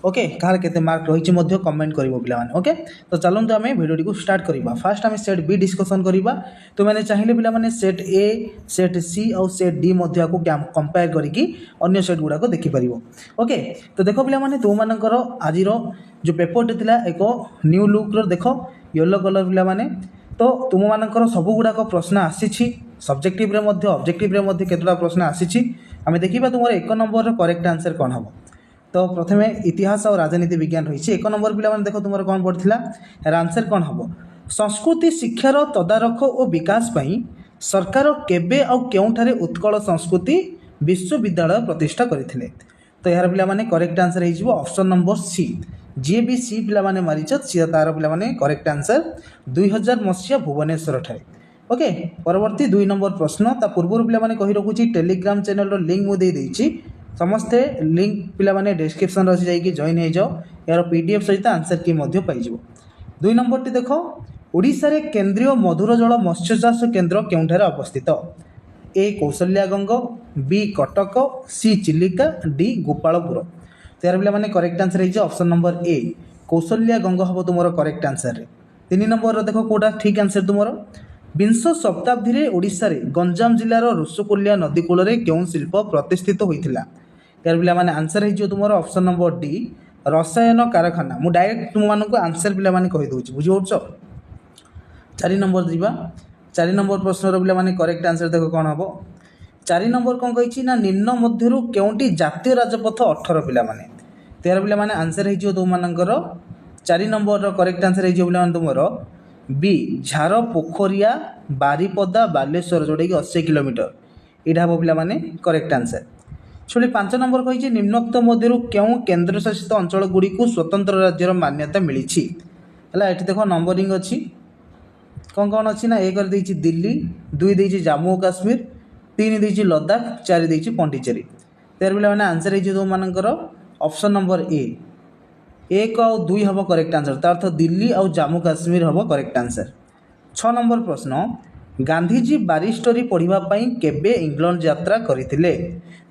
Okay कहार केते mark रही comment कर पे ओके। तो चलते आम भिडियो को स्टार्ट करवा। फास्ट आम सेट बी डिस्कसन करवा। तो मैंने चाहिए पे सेट ए सेट सी और सेट डी को कंपेयर करके अन्य सेट गुड़ाक देखिपर। ओके तो देख पे तुम मानकर आज जो पेपर टी एक न्यू लुक्र देख येलो कलर पे तो तुम मानकर सब गुड़ाक प्रश्न आसी सब्जेक्टिव ऑब्जेक्टिव केतटा प्रश्न आसी आम देखा तुम एक नंबर करेक्ट आंसर कौन हम। तो प्रथमे इतिहास और राजनीति विज्ञान रही एक नंबर पे देख तुम कौन पड़ा आंसर कौन हम संस्कृति शिक्षार तदारख और विकास पई सरकार केबे और केउठारे उत्कल संस्कृति विश्वविद्यालय प्रतिष्ठा करथिले। तो यार पे करेक्ट आंसर हो ऑप्शन नंबर सी। जी भी सी पे मारिच सी तार पे करेक्ट आंसर 2000 मसीहा भुवनेश्वर ठारे। ओके परवर्ती 2 नंबर प्रश्न ता पूर्व पे कही रखुची टेलीग्राम चैनल लिंक मुझे देती समस्ते लिंक पे डिस्क्रिप्शन अच्छी जाइए जॉइन हो जाओ यार पीडीएफ सहित आंसर की पाइज। 2 नंबर टी देख ओडिशा रे केंद्रीय मधुर जल मत्स्य चाष केन्द्र केउठारे अवस्थित। ए कौशल्यागंग बी कटक सी चिलिका डी गोपालपुर। तो यार पे करेक्ट आंसर है ऑप्शन नंबर ए कौशल्यागंग हम तुम करेक्ट आंसर। 3 नंबर देख कौटा ठीक आंसर तुम विंश शताब्दी ओडिशा रे गंजाम जिलार ऋषिकुल्या नदी कूल केउं शिल्प प्रतिष्ठित होइथिला। यार पे आंसर है तुम ऑप्शन नंबर डी रसायन कारखाना। मु डायरेक्ट तुमको आंसर पे कहीदे बुझीपार। 4 नंबर जीवा 4 नंबर प्रश्न पे करेक्ट आंसर देख कौन हम 4 नंबर कौन कही ना निम्न मध्यरु केउंटी जातीय राजपथ 18 पे। तो यार पे आंसर है तुमर 4 नंबर करेक्ट आंसर है तुम बी झार पोखरिया बारीपदा बालेश्वर जोटा कि 80 किलोमीटर यहाँ हम पे करेक्ट आंसर। 5 नंबर कही निम्नोक्त मध्यरु क्यों केन्द्र शासित अंचल गुड़ी को स्वतंत्र राज्यर मान्यता मिली है। ये देख नंबरिंग अच्छी कौन कौन अच्छी ना 1 देती दिल्ली 2 देती जम्मू और काश्मीर 3 देती लद्दाख 4 देती पंडिचेरी। तेर पे आंसर है तुमर ऑप्शन नंबर ए 1 और 2 हम करेक्ट आंसर तार अर्थ दिल्ली और जम्मू काश्मीर हम करेक्ट आंसर। 6 नंबर प्रश्न गांधीजी बारिस्टरी पढ़ाई केबे इंग्लैंड यात्रा करथिले।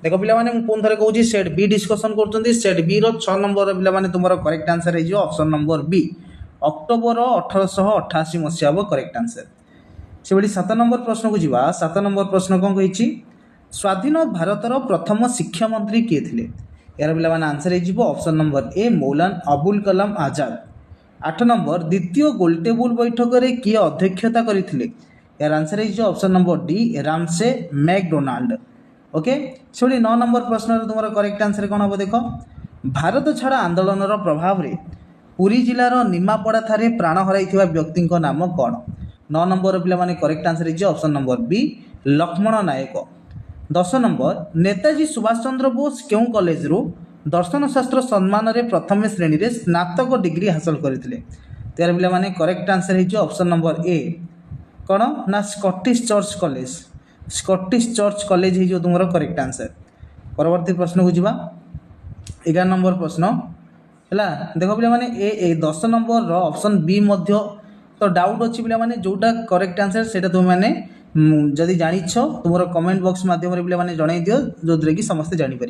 देख पे पुणी थे कहूँ सेट बी डिस्कसन कर सेट बी 6 नंबर पे तुम करेक्ट आंसर है ऑप्शन नंबर बी अक्टोबर 1888 मसीहा हम करेक्ट आंसर। से भाई 7 नंबर प्रश्न को जीवा। 7 नंबर प्रश्न कौन कही स्वाधीन भारतर प्रथम शिक्षा मंत्री किए थे। यार पे आंसर है ऑप्शन नंबर ए मौलाना अबुल कलाम आजाद। 8 नंबर द्वितीय गोलटेबुल बैठक में किए अध्यक्षता करते। यार आंसर है option number D Ramsay McDonald. Okay से 9 नंबर प्रश्न तुम करेक्ट आंसर कौन हम देख भारत छाड़ आंदोलन प्रभाव में पुरी जिलार निमापड़ा ठारे प्राण हर व्यक्ति नाम कौन। 9 नंबर पे करेक्ट आंसर है ऑप्शन नंबर बी लक्ष्मण नायक। 10 नंबर नेताजी सुभाष चंद्र बोस क्यों कॉलेज रु दर्शन शास्त्र सम्मान रे प्रथम श्रेणी रे स्नातक डिग्री हासिल करथिले। त्यार पे करेक्ट आंसर है ऑप्शन नंबर ए कौन ना स्कॉटिश चर्च कॉलेज है तुम करेक्ट आंसर। परवर्ती प्रश्न को जीवा 11 नंबर प्रश्न है देख पे ए 10 नंबर ऑप्शन बी तो डाउट अच्छी पे जोटा करेक्ट आंसर से तुमने जदि जानिछ तुम कमेंट बॉक्स माध्यम पे जन दियो जो कि समस्ते जानीपर।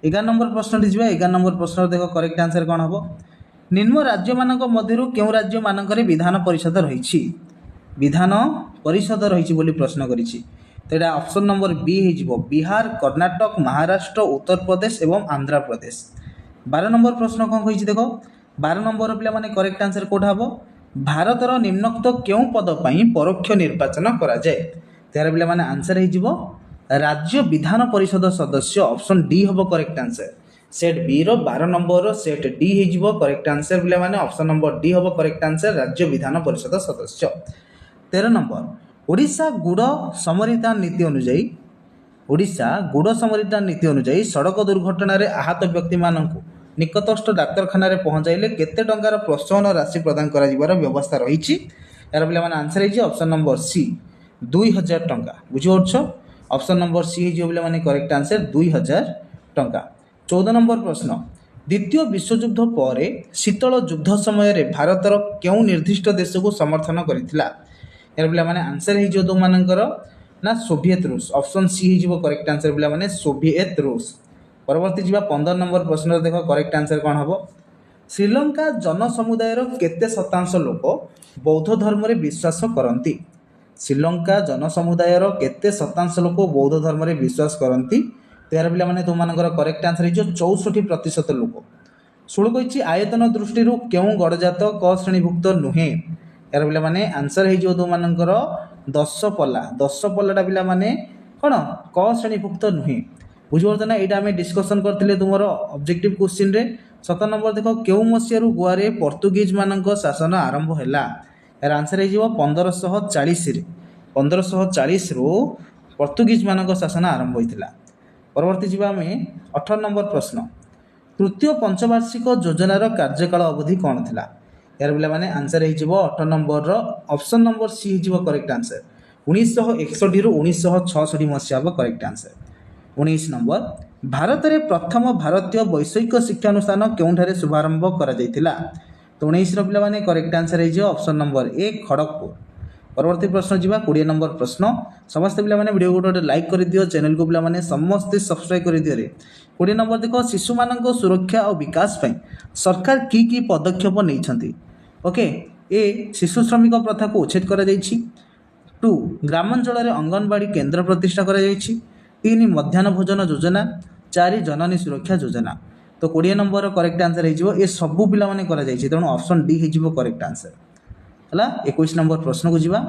11 नंबर प्रश्न 11 नंबर प्रश्न देख करेक्ट आंसर कौन हम निम्न राज्य मानक मध्यरु क्यों राज्य मानक विधान परिषद रही विधान परिषद रही बोली प्रश्न करिछि। तो यहाँ ऑप्शन नंबर बी हो बिहार कर्णाटक महाराष्ट्र उत्तर प्रदेश एवं आंध्र प्रदेश। 12 नंबर प्रश्न कौन कही देख 12 नंबर पे करेक्ट आंसर कौटा हम भारतर निम्नोक्त क्यों पद पर परोक्ष निर्वाचन कराए। त्यार पे आंसर हो राज्य विधान परिषद सदस्य ऑप्शन डी हम correct answer. Set B 12 number set D हो करेक्ट आंसर पे ऑप्शन नंबर डी हम करेक्ट आंसर राज्य विधान परिषद सदस्य। 13 नंबर ओडिशा गुड़ समरिता नीति अनुଯାयी सड़क दुर्घटना आहत व्यक्ति मानक निकटस्थ डाक्तखाना पहुँचाइले केते टंकार प्रोत्साहन राशि प्रदान कर व्यवस्था रही। यार पे आंसर है ऑप्शन नंबर सी 2000 टंका। बुझीपार ऑप्शन नंबर सी है करेक्ट आंसर 2000 टंका। 14 नंबर प्रश्न द्वितीय विश्वयुद्ध पर शीतल युद्ध समय भारतर क्यों निर्दिष्ट देश को समर्थन करथिला। यार पे आंसर है तुम ना सोवियत रूस ऑप्शन सी हो करेक्ट आंसर पे सोवियत रूस। परवर्ती जीवा 15 नंबर प्रश्न देख करेक्ट आंसर कौन हम श्रीलंका जनसमुदायर केते शतांश लोक बौद्ध धर्म रे विश्वास करती श्रीलंका जनसमुदायर केते शतांश लोक बौद्ध धर्म रे विश्वास करती तेर पिला माने तुम मानकर करेक्ट आंसर है 64% लोक 16 कही आयतन दृष्टि क्यों गड़जात क श्रेणीभुक्त नुहे यार पिला माने आंसर है तुम मानकर 10 पल्लाटा पिला माने कौन क श्रेणीभुक्त नुहे बुझिपार ना यहाँ आम डिस्कसन करते तुम ऑब्जेक्टिव क्वेश्चन रे 17 नंबर देख क्यों मसीह गोवा रे पोर्तुगीज मान शासन आरंभ है यार आंसर हो 1540 रु पोर्तुगीज मान शासन आरंभ होता परवर्ती जीवा आम 18 नंबर प्रश्न तृतीय पंचवार्षिक योजनार कार्यकाल अवधि कौन थी यार पिला माने आंसर हो 18 नंबर ऑप्शन नंबर सी हो करेक्ट आंसर 1961 रु 1966 मसीहा करेक्ट आंसर 19 नंबर भारत में प्रथम भारतीय वैषयिक शिक्षानुष्ठान केउठारे शुभारंभ करा जायतिला तो 19 पिला माने करेक्ट आंसर है ऑप्शन नंबर ए खड़गपुर परवर्ती प्रश्न जीवा 20 नंबर प्रश्न समस्त पिला माने वीडियो गोटे लाइक कर दियो चैनल को पिला माने समस्त सब्सक्राइब कर दियो रे 20 नंबर देखो शिशु मानक सुरक्षा और विकास पई सरकार की पदक्षेप नहीं ओके ए शिशु श्रमिक प्रथा को उच्छेद करा जायछि 2 ग्रामांचल अंगनवाड़ी केन्द्र प्रतिष्ठा करा जायछि 3 मध्याह्न भोजन योजना 4 जननी सुरक्षा योजना तो 20 नंबर करेक्ट आंसर हो ये सबू पिला माने करा जायछि तेणु ऑप्शन डी हो करेक्ट आंसर है 21 नंबर प्रश्न को जीवा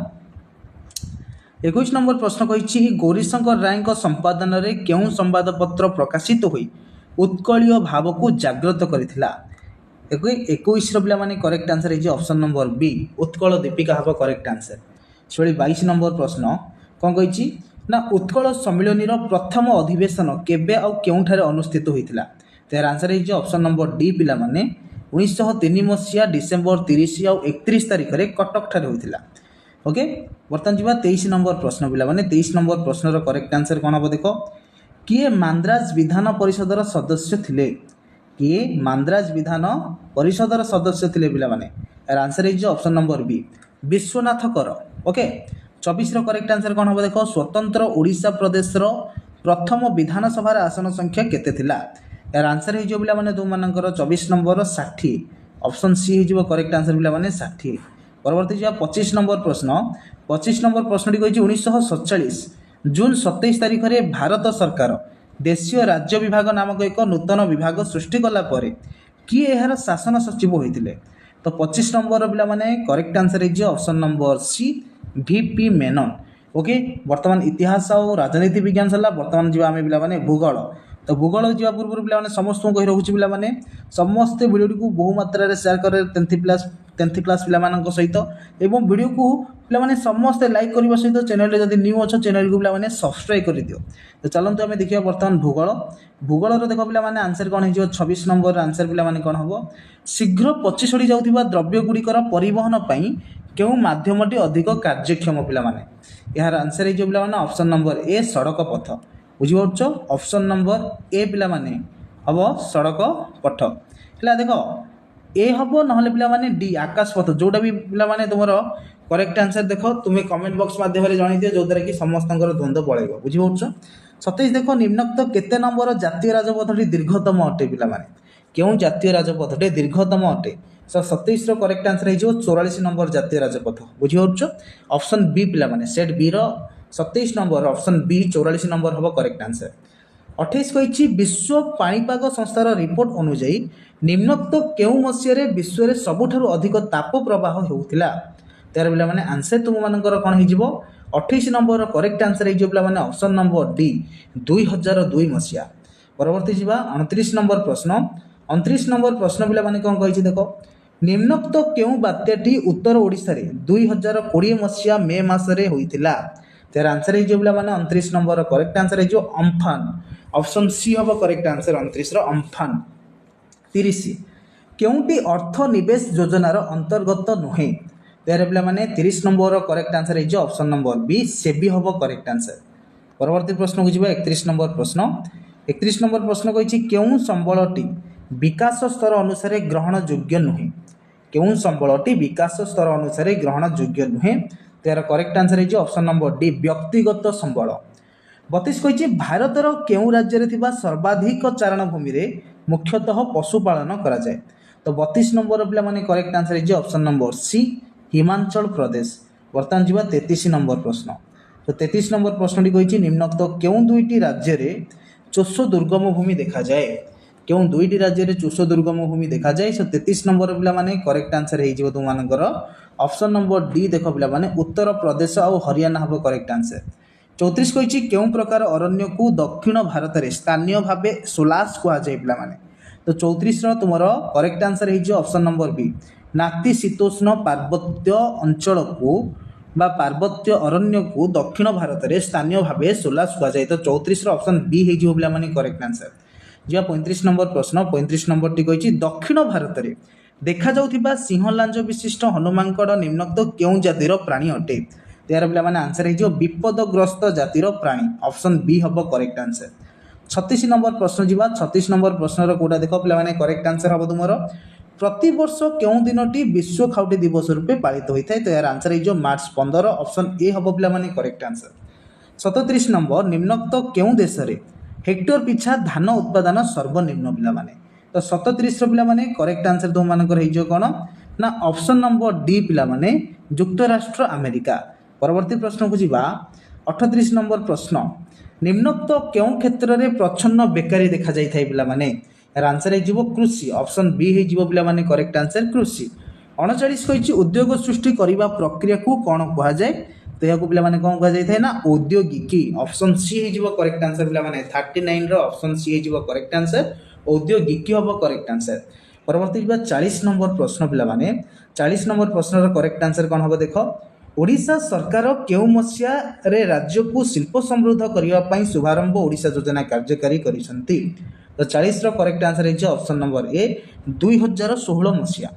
21 नंबर प्रश्न कही गौरीशंकर राय संपादन रे क्यों संवादपत्र प्रकाशित हुई उत्कलीय भाव को जागृत करथिला 21 पिला माने करेक्ट आंसर है option number B Utkal Dipika हम करेक्ट आंसर से 22 नंबर प्रश्न कौन कही ना उत्कल सम्मिलनी प्रथम अधिवेशन केबे आ केउठारे अनुष्ठित होइतिला तेर आंसर है ऑप्शन नंबर डी पिला माने 1903 मसीहा डिसेम्बर 30 आ 31 तारिख रे कटक ठारे होइतिला ओके बर्तमान जीवा 23 नंबर प्रश्न पिला माने 23 नंबर प्रश्नर करेक्ट आंसर कौन हम देख किए मांद्राज विधान परिषदर सदस्य थिले किए मांद्राज विधान परिषदर सदस्य थिले पिला माने यार आंसर है ऑप्शन नंबर बी विश्वनाथ कर ओके 24 करेक्ट आंसर कौन हम देख स्वतंत्र ओडिशा प्रदेश प्रथम विधानसभा आसन संख्या केते थिला यार आंसर हो पिला माने तुम मानकर 24 नंबर 60 ऑप्शन सी हो करेक्ट आंसर पिला माने 60 परवर्ती जा 25 नंबर प्रश्न 25 नंबर प्रश्नटी कही 1947 जून 27 तारिख में भारत सरकार देशीय राज्य विभाग नामक एक नूतन विभाग सृष्टि कला पर किए यार शासन सचिव होते तो 25 नंबर पिला माने करेक्ट आंसर है option number C VP Menon okay वर्तमान इतिहास और राजनीति विज्ञान सरला वर्तमान जीवा आम पिला माने भूगोल तो भूगोल जा पूर्व पिला माने समस्त कही रखुची पिला माने समस्ते वीडियो को बहु मात्रा रे शेयर करे 10th क्लास पिला मानक सहित एवं वीडियो को पिला माने समस्त लाइक करबा सहित चैनल रे जदी न्यू अच्छा चैनल को पिला माने सब्सक्राइब कर दियो तो चलंतु हमें देखिया वर्तमान भूगोल रो देखो पिला माने आंसर कोन हिजो 26 नंबर आंसर पिला माने कोन हबो शीघ्र पचिसड़ी जाउथिबा द्रव्य गुड़िकर परिवहन पई केउ माध्यमटी अधिक कार्यक्षम पिला माने यार आंसर हिजो पिला माने ऑप्शन नंबर ए सड़क पथ बुझिपारछ ऑप्शन नंबर ए पिला माने हबो सड़क पथ हला देखो ए हम ना पिला माने डी आकाश पथ जोटा भी पिला माने तुमरो करेक्ट आंसर देखो तुम्हें कमेंट बॉक्स माध्यम जन दियो जो द्वारा कि समस्त द्वंद्व पड़ेगा बुझिपारछ 27 देखो निम्नोक्त केते नंबर जातीय राजपथटी दीर्घतम अटे पिला माने क्यों जातीय राजपथटे दीर्घतम अटे 27 करेक्ट आंसर है 44 नंबर जातीय राजपथ बुझिपारछ ऑप्शन बी पिला माने सेट बी रो 27 नंबर ऑप्शन बी 44 नंबर हम करेक्ट आंसर 28 कही विश्व पाणीपाग संस्थार रिपोर्ट अनुजाई निम्नोक्त केउ मसीह विश्व में सबुठारु अधिक ताप प्रवाह होउथिला तेर पिला माने आंसर तुम मानकर कौन हो 28 नंबर करेक्ट आंसर हो पिला माने ऑप्शन नंबर डी 2002 मसीहा परवर्ती जीवा 29 नंबर प्रश्न 29 नंबर प्रश्न पिला माने कौन कही देख निम्नोक्त केउ बात्याटी उत्तर ओडिशा रे 2020 मसीहा मे मासरे होइथिला तेर आंसर हो पिला माने 29 नंबर करेक्ट आंसर हो अम्फान ऑप्शन सी हम करेक्ट आंसर 29 अम्फान 30 केउटी अर्थ निवेश योजनार अंतर्गत नुहे तेरे पिला माने 30 नंबर करेक्ट आंसर है ऑप्शन नंबर बी सेबी हम करेक्ट आंसर परवर्ती प्रश्न को जीवा 31 नंबर प्रश्न 31 नंबर प्रश्न कही केउं संबलटी विकास स्तर अनुसार ग्रहण योग्य नुहे केउं संबलटी विकास स्तर अनुसार ग्रहण योग्य नुहे तेर करेक्ट आंसर है ऑप्शन नंबर डी व्यक्तिगत संबल बतीस कही भारतर केउ राज्य थिबा सर्वाधिक चारण भूमि रे मुख्यतः पशुपालन करा जाए। तो 32 नंबर पिला माने correct answer is option number C Himachal Pradesh. वर्तमान जीवा 33 नंबर प्रश्न। तो 33 नंबर प्रश्न कही निम्नोक्त केउ दुईटी राज्य रे चोष दुर्गम भूमि देखा जाए। केउ दुईटी राज्य रे चोष दुर्गम भूमि देखा जाए। सो 33 नंबर पिला माने करेक्ट आंसर हो तुम मानकर ऑप्शन नंबर डी देख पिला माने उत्तर प्रदेश और हरियाणा हम करेक्ट आंसर। 34 कही केउ प्रकार अरण्य को दक्षिण भारत में स्थानीय भाव सोलास कहुए पिला माने। तो 34 तुम करेक्ट आंसर हो ऑप्शन नंबर बी नातिशीतोष्ण पार्वत्य अंचल को बा पार्वत्य अरण्य को दक्षिण भारत में स्थानीय भाव सोलास कहुए। तो 34 ऑप्शन बी हो पिला माने करेक्ट आंसर। जी 35 नंबर प्रश्न 35 नंबर टी कही दक्षिण भारत में देखा जाउथिबा सिंह लांज विशिष्ट हनुमानकड़ निम्नोक्त केउ जातिर प्राणी अटे। यार पिला माने आंसर हो विपदग्रस्त जातिर प्राणी ऑप्शन बी हम करेक्ट आंसर। 36 नंबर प्रश्न जीवा 36 नंबर प्रश्न कोटा देख पिला माने करेक्ट आंसर हम तुम प्रति वर्ष केउ दिनटी विश्व खाउटी दिवस रूपे पालित होता है। तो यार आंसर हो मार्च 15 ऑप्शन ए हम पिला माने करेक्ट आंसर। 37 नंबर निम्नोक्त केउ देश रे हेक्टर पिछा धान उत्पादन सर्वनिम्न पिला माने। तो 37 पिला माने करेक्ट आंसर तुम मानकर हो कौन ना ऑप्शन नंबर डी पिला माने युक्तराष्ट्र अमेरिका। परवर्ती प्रश्न को जीवा 38 नंबर प्रश्न निम्नोक्त केउ क्षेत्र में प्रच्छन्न बेकारी देखा जाए पिला माने। यार आंसर हो कृषि ऑप्शन बी हो पिला माने करेक्ट आंसर कृषि। 39 कही उद्योग सृष्टि करने प्रक्रिया को कौन कह जाए। तो यह पिला माने कौन कह जाए ना औद्योगिकी ऑप्शन सी हो करेक्ट आंसर पिला माने 39 ऑप्शन सी हो करेक्ट आंसर औद्योगिकी हम करेक्ट आंसर। परवर्ती 40 नंबर प्रश्न पिला माने 40 नंबर प्रश्न करेक्ट आंसर कौन हम देख ओडिशा सरकार केउ मसिया रे राज्य को शिल्प समृद्ध करने शुभारंभ ओडिशा योजना कार्यकारी करिसंती। तो 40 करेक्ट आंसर हो ऑप्शन नंबर ए 2016 मसिया।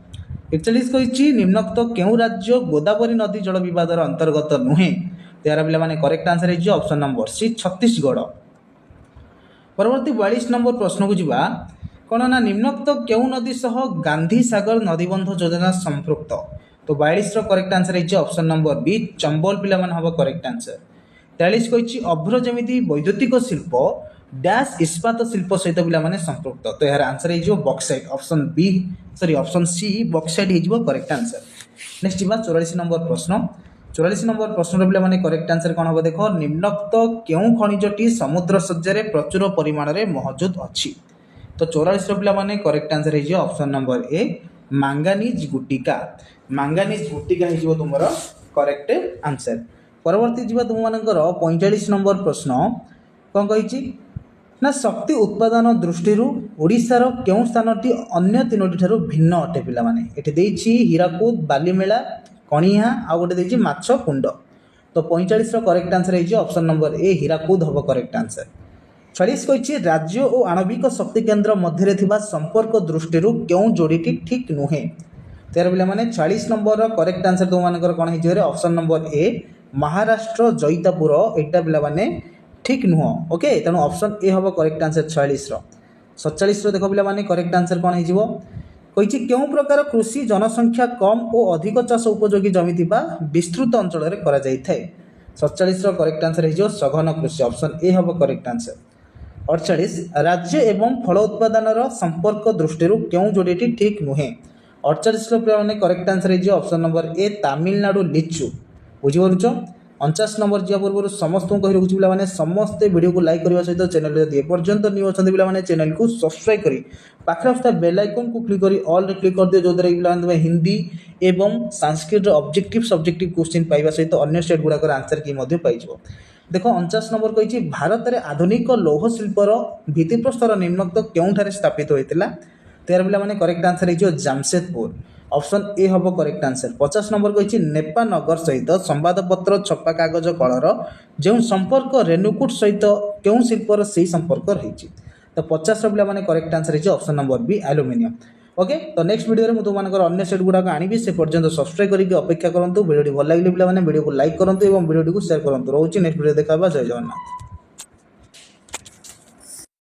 41 कही निम्नोक्त केउ राज्य गोदावरी नदी जल विवादर अंतर्गत नुहे। तो यार पिला माने करेक्ट आंसर हो ऑप्शन नंबर सी छत्तीसगढ़। परवर्ती 42 नंबर प्रश्न को जीवा कौन ना निम्नोक्त केउ नदी सह गांधी सागर नदीबंध योजना संपृक्त। तो 42 करेक्ट आंसर हो ऑप्शन नंबर बी चंबल पिला माने हम करेक्ट आंसर। 43 कही अभ्र जमी वैद्युतिक शिल्प डैश इस्पात शिल्प सहित पिला माने संपृक्त। तो यार आंसर हो bauxite option B sorry option C bauxite हो करेक्ट आंसर। नेक्स्ट जीवा 44 नंबर प्रश्न 44 नंबर प्रश्न पिला माने करेक्ट आंसर कौन हम देख निम्नोक्त केउ खनिजटी समुद्र सज्जार प्रचुर परिमाण में मौजूद अच्छी। तो 44 पिला माने करेक्ट आंसर हो ऑप्शन नंबर ए मांगानीज गुटिका। मांगानीज गुटिका हो तुम करेक्ट आंसर। परवर्ती जीवा तुम मानकर 45 नंबर प्रश्न कौन कही ना शक्ति उत्पादन दृष्टि ओडिशार केउ स्थानटी अन्य तीनोटी ठारू भिन्न अटे पिला माने। एठी देछि हीराकुद बालीमेला कणिहा आ गोटे देछि माछ कुंड। तो 45 करेक्ट आंसर हो ऑप्शन नंबर ए हीराकुद हम करेक्ट आंसर। 46 कही राज्य और आणविक शक्ति केन्द्र मध्य थिबा संपर्क दृष्टि केउ जोड़ीटी ठीक नुहे। तेर पिला माने 46 नंबर करेक्ट आंसर तुम मानकर कौन है ऑप्शन नंबर ए महाराष्ट्र जैतापुर एटा पिला माने ठीक नुह। ओके तेणु ऑप्शन ए हम करेक्ट आंसर 46 47 देख पिला माने करेक्ट आंसर कौन हो कही केउ प्रकार कृषि जनसंख्या कम और अधिक चाष उपयोगी जमी थिबा विस्तृत अंचल में करा जाय थाए। 47 करेक्ट आंसर हो सघन कृषि ऑप्शन ए हम करेक्ट आंसर। 48 राज्य एवं फल उत्पादन संपर्क दृष्टि केउ जोड़ीटी ठीक नुहे। 48 करेक्ट आंसर हो ऑप्शन नंबर ए तमिलनाडु लिचु। बुझीपार 49 नंबर जा पूर्व समस्त कही रखुच्छी पे समस्ते वीडियो को लाइक करने सहित चैनल जब एपर्यंत न्यू अच्छा पे चैनल को सब्सक्राइब करी पाखे आसता बेल आइकन को क्लिक करी ऑल रे क्लिक कर दियो जो द्वारा कि पे हिंदी एवं संस्कृत ऑब्जेक्टिव सब्जेक्टिव क्वेश्चन पाइबा सहित अन्य स्टेट गुड़ाकर आंसर की पाइज। देख 49 नंबर कही भारत में आधुनिक लौह शिल्पर भित्तिप्रस्तर निम्नोक्त केउठारे स्थापित होता। तेर पे करेक्ट आंसर हो जामशेदपुर ऑप्शन ए हम करेक्ट आंसर। 50 नंबर कही नेपा नगर सहित संवादपत्र छपा कागज कलर जो संपर्क रेणुकूट सहित केउ शिल्पर से संपर्क रही। तो 50 पे करेक्ट आंसर हो option number B aluminium. Okay तो नेक्स्ट वीडियो में तुम अन्य सेट गुड़ाक आनी से पर्यंत सब्सक्राइब करके अपेक्षा करूँ। वीडियो भल लगे पे वीडियो को लाइक करूँ और वीडियो को शेयर करूँ। रोचे नेक्स्ट वीडियो देखा जय जगन्नाथ।